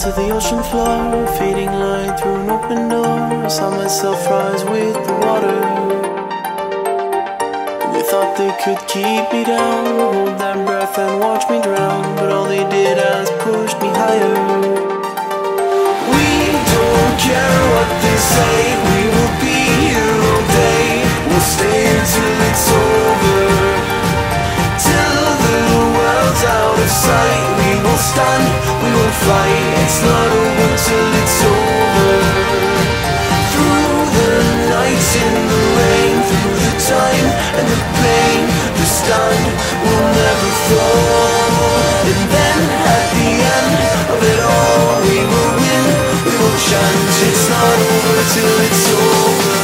to the ocean floor, fading light through an open door. I saw myself rise with the water. They thought they could keep me down, hold that breath and watch me drown, but all they did was push me higher. We don't care what they say, we will be here all day. We'll stay until it's over, till the world's out of sight. We will stand, we will fight, it's not over till it's over. Through the nights in the rain, through the time and the pain, the stand will never fall. And then at the end of it all, we will win, we will chant, it's not over till it's over.